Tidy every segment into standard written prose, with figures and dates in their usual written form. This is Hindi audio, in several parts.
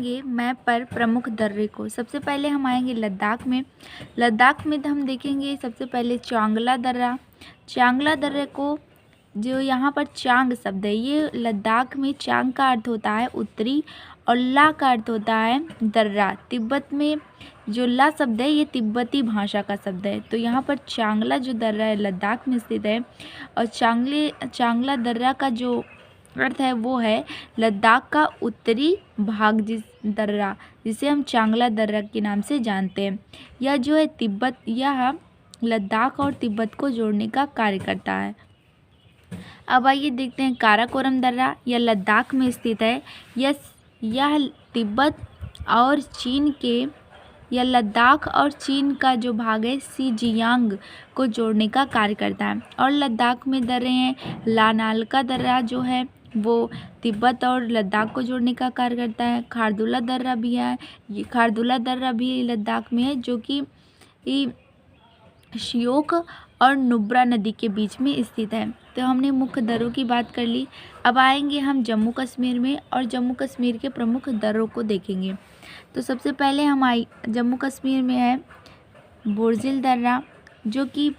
देखेंगे मैप पर प्रमुख दर्रे को। सबसे पहले हम आएंगे लद्दाख में। लद्दाख में हम देखेंगे सबसे पहले चांगला दर्रा। चांगला दर्रे को, जो यहाँ पर चांग शब्द है, ये लद्दाख में चांग का अर्थ होता है उत्तरी और ला का अर्थ होता है दर्रा। तिब्बत में जो ला शब्द है ये तिब्बती भाषा का शब्द है। तो यहाँ पर चांगला जो दर्रा है लद्दाख में स्थित है और चांगला दर्रा का जो अर्थ है वो है लद्दाख का उत्तरी भाग, दर्रा जिसे हम चांगला दर्रा के नाम से जानते हैं। यह जो है यह लद्दाख और तिब्बत को जोड़ने का कार्य करता है। अब आइए देखते हैं काराकोरम दर्रा। यह लद्दाख में स्थित है। यह तिब्बत और चीन के, यह लद्दाख और चीन का जो भाग है सीजियांग को जोड़ने का कार्य करता है। और लद्दाख में दर्रे हैं। लानालका दर्रा जो है वो तिब्बत और लद्दाख को जोड़ने का कार्य करता है। खारदुला दर्रा भी है। ये खारदुला दर्रा भी लद्दाख में है, जो कि श्योक और नुब्रा नदी के बीच में स्थित है। तो हमने मुख्य दर्रों की बात कर ली। अब आएंगे हम जम्मू कश्मीर में और जम्मू कश्मीर के प्रमुख दर्रों को देखेंगे। तो सबसे पहले जम्मू कश्मीर में है बोरजिल दर्रा, जो कि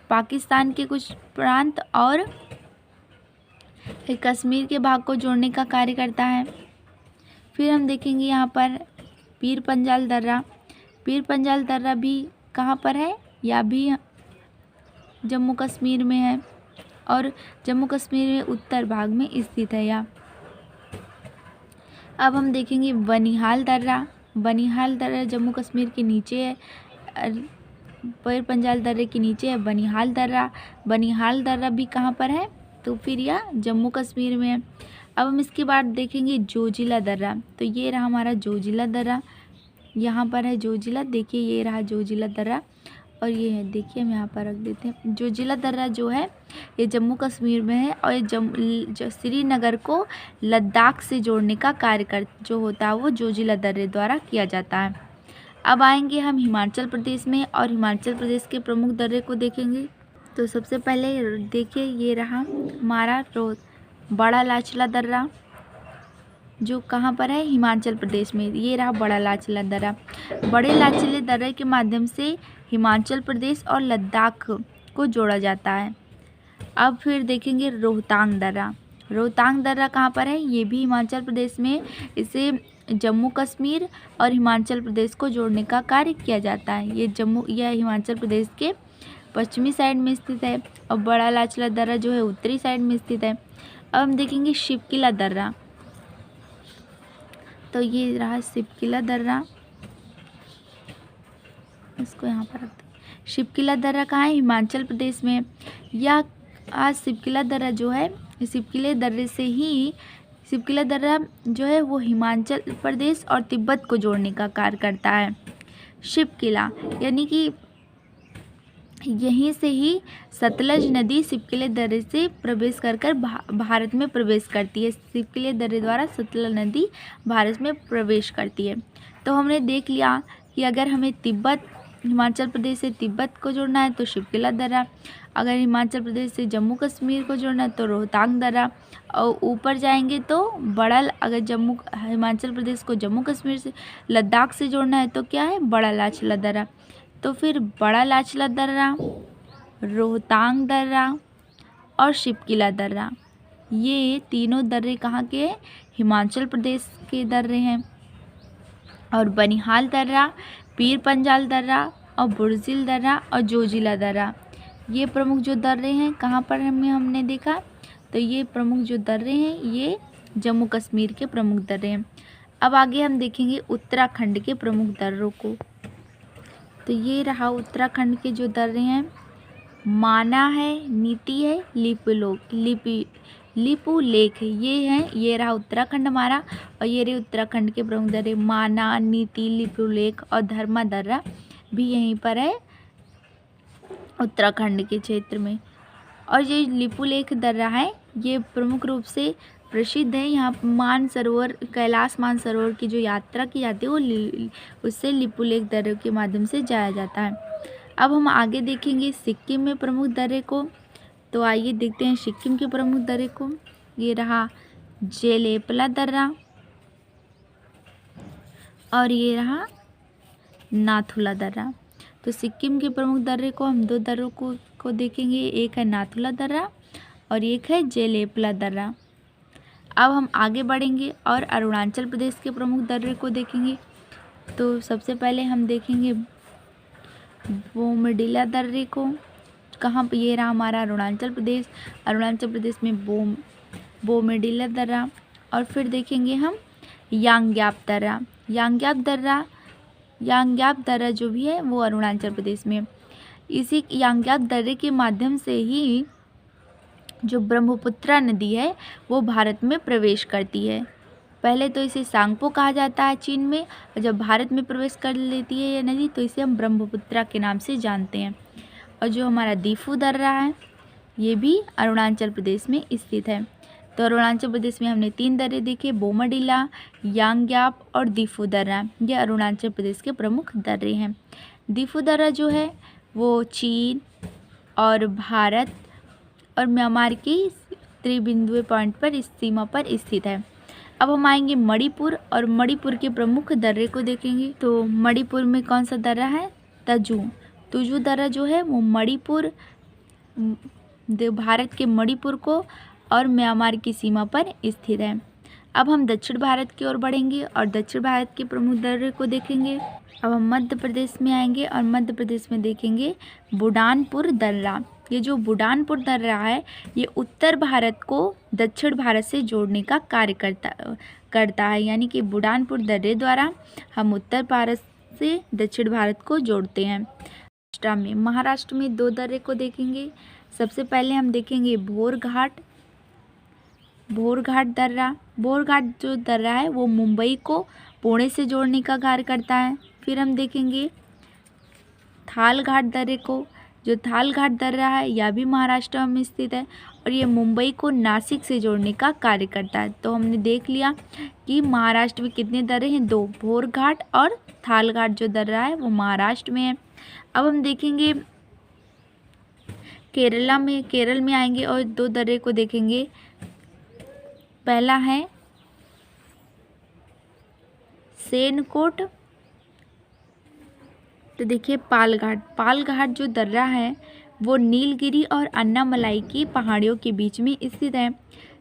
पाकिस्तान के कुछ प्रांत और कश्मीर के भाग को जोड़ने का कार्य करता है। फिर हम देखेंगे यहाँ पर पीर पंजाल दर्रा। पीर पंजाल दर्रा भी कहाँ पर है? यह भी जम्मू कश्मीर में है और जम्मू कश्मीर में उत्तर भाग में स्थित है यह। अब हम देखेंगे बनिहाल दर्रा। बनिहाल दर्रा जम्मू कश्मीर के नीचे है, पीर पंजाल दर्रे के नीचे है बनिहाल दर्रा। बनिहाल दर्रा भी कहाँ पर है? तो फिर यह जम्मू कश्मीर में है। अब हम इसके बाद देखेंगे जोजिला दर्रा। तो ये रहा हमारा जोजिला दर्रा, यहाँ पर है जोजिला। देखिए ये रहा जोजिला दर्रा और ये है, देखिए हम यहाँ पर रख देते हैं। जोजिला दर्रा जो है ये जम्मू कश्मीर में है और ये श्रीनगर को लद्दाख से जोड़ने का कार्य जो होता है वो जोजिला दर्रे द्वारा किया जाता है। अब आएंगे हम हिमाचल प्रदेश में और हिमाचल प्रदेश के प्रमुख दर्रे को देखेंगे। तो सबसे पहले देखिए ये रहा हमारा बड़ा लाचला दर्रा, जो कहाँ पर है? हिमाचल प्रदेश में। ये रहा बड़ा लाचला दर्रा। बड़े लाचले दर्रे के माध्यम से हिमाचल प्रदेश और लद्दाख को जोड़ा जाता है। अब फिर देखेंगे रोहतांग दर्रा। रोहतांग दर्रा कहाँ पर है? ये भी हिमाचल प्रदेश में। इसे जम्मू कश्मीर और हिमाचल प्रदेश को जोड़ने का कार्य किया जाता है। यह हिमाचल प्रदेश के पश्चिमी साइड में स्थित है और बड़ा लाचला दर्रा जो है उत्तरी साइड में स्थित है। अब हम देखेंगे शिवकिला दर्रा। तो ये रहा शिवकिला दर्रा, इसको यहाँ पर रखते हैं। शिवकिला दर्रा कहाँ है? हिमाचल प्रदेश में। यह शिवकिला दर्रा जो है, शिवकिले दर्रे से ही शिवकिला दर्रा जो है वो हिमाचल प्रदेश और तिब्बत को जोड़ने का कार्य करता है। शिवकिला यानी कि यहीं से ही सतलज नदी शिवकिले दर्रे से प्रवेश कर भारत में प्रवेश करती है। शिवकिले दर्रे द्वारा सतलज नदी भारत में प्रवेश करती है। तो हमने देख लिया कि अगर हमें हिमाचल प्रदेश से तिब्बत को जोड़ना है तो शिवकिला दर्रा, अगर हिमाचल प्रदेश से जम्मू कश्मीर को जोड़ना है तो रोहतांग दर्रा, और ऊपर जाएंगे तो अगर हिमाचल प्रदेश को जम्मू कश्मीर से लद्दाख से जोड़ना है तो क्या है? बड़ा लाचला दर्रा। तो फिर बड़ा लाचला दर्रा, रोहतांग दर्रा और शिवकिला दर्रा, ये तीनों दर्रे कहाँ के? हिमाचल प्रदेश के दर्रे हैं। और बनिहाल दर्रा, पीर पंजाल दर्रा और बुरजिल दर्रा और जोजिला दर्रा, ये प्रमुख जो दर्रे हैं कहाँ पर हमने देखा? तो ये प्रमुख जो दर्रे हैं ये जम्मू कश्मीर के प्रमुख दर्रे हैं। अब आगे हम देखेंगे उत्तराखंड के प्रमुख दर्रों को। तो ये रहा उत्तराखंड के जो दर्रे हैं, माना है, नीति है, लिपू लेक है, ये हैं। ये रहा उत्तराखंड हमारा और ये रहे उत्तराखंड के प्रमुख दर्रे, माना, नीति, लिपू लेक और धर्मा दर्रा भी यहीं पर है उत्तराखंड के क्षेत्र में। और ये लिपू लेक दर्रा है ये प्रमुख रूप से प्रसिद्ध है। यहाँ मानसरोवर, कैलाश मानसरोवर की जो यात्रा की जाती है वो उससे लिपू लेक दर्रे के माध्यम से जाया जाता है। अब हम आगे देखेंगे सिक्किम में प्रमुख दर्रे को। तो आइए देखते हैं सिक्किम के प्रमुख दर्रे को। ये रहा जेलेपला दर्रा, और ये रहा नाथुला दर्रा। तो सिक्किम के प्रमुख दर्रे को हम दो दर्रों को देखेंगे, एक है नाथुला दर्रा और एक है जेलेपला दर्रा। अब हम आगे बढ़ेंगे और अरुणाचल प्रदेश के प्रमुख दर्रे को देखेंगे। तो सबसे पहले हम देखेंगे बोमडिला दर्रे को। कहाँ पे? ये रहा हमारा अरुणाचल प्रदेश। अरुणाचल प्रदेश में बोमडिला दर्रा। और फिर देखेंगे हम यांग्याप दर्रा। यांग्याप दर्रा जो भी है वो अरुणाचल प्रदेश में। इसी यांग्याप दर्रे के माध्यम से ही जो ब्रह्मपुत्रा नदी है वो भारत में प्रवेश करती है। पहले तो इसे सांगपो कहा जाता है चीन में, और जब भारत में प्रवेश कर लेती है ये नदी तो इसे हम ब्रह्मपुत्रा के नाम से जानते हैं। और जो हमारा दीफू दर्रा है ये भी अरुणाचल प्रदेश में स्थित है। तो अरुणाचल प्रदेश में हमने 3 दर्रे देखे, बोमडिला, यांग्याप और दीफू दर्रा। ये अरुणाचल प्रदेश के प्रमुख दर्रे हैं। दीफू दर्रा जो है वो चीन और भारत और म्यांमार की त्रिबिंदुए पॉइंट पर इस सीमा पर स्थित है। अब हम आएंगे मणिपुर और मणिपुर के प्रमुख दर्रे को देखेंगे। तो मणिपुर में कौन सा दर्रा है? तुजू दर्रा जो है वो मणिपुर, भारत के मणिपुर को और म्यांमार की सीमा पर स्थित है। अब हम दक्षिण भारत की ओर बढ़ेंगे और दक्षिण भारत के प्रमुख दर्रे को देखेंगे। अब हम मध्य प्रदेश में आएंगे और मध्य प्रदेश में देखेंगे बुरहानपुर दर्रा। ये जो बुरहानपुर दर्रा है ये उत्तर भारत को दक्षिण भारत से जोड़ने का कार्य करता है। यानी कि बुरहानपुर दर्रे द्वारा हम उत्तर भारत से दक्षिण भारत को जोड़ते हैं। महाराष्ट्र में 2 दर्रे को देखेंगे। सबसे पहले हम देखेंगे भोरघाट दर्रा। भोरघाट जो दर्रा है वो मुंबई को पुणे से जोड़ने का कार्य करता है। फिर हम देखेंगे थालघाट दर्रे को। जो थालघाट दर्रा है यह भी महाराष्ट्र में स्थित है और ये मुंबई को नासिक से जोड़ने का कार्य करता है। तो हमने देख लिया कि महाराष्ट्र में कितने दर्रे हैं, 2, भोरघाट और थालघाट जो दर्रा है वो महाराष्ट्र में है। अब हम देखेंगे केरल में आएंगे और 2 दर्रे को देखेंगे। पहला है सेनकोट। तो देखिए पालघाट जो दर्रा है वो नीलगिरी और अन्नामलाई की पहाड़ियों के बीच में स्थित है।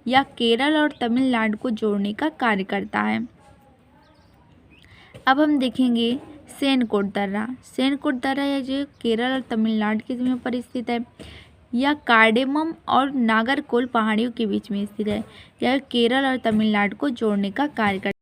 यह केरल और तमिलनाडु को जोड़ने का कार्य करता है। अब हम देखेंगे सेनकोट दर्रा है जो केरल और तमिलनाडु की सीमा पर स्थित है। यह कार्डेमम और नागरकोल पहाड़ियों के बीच में स्थित है। यह केरल और तमिलनाडु को जोड़ने का कार्य करता है।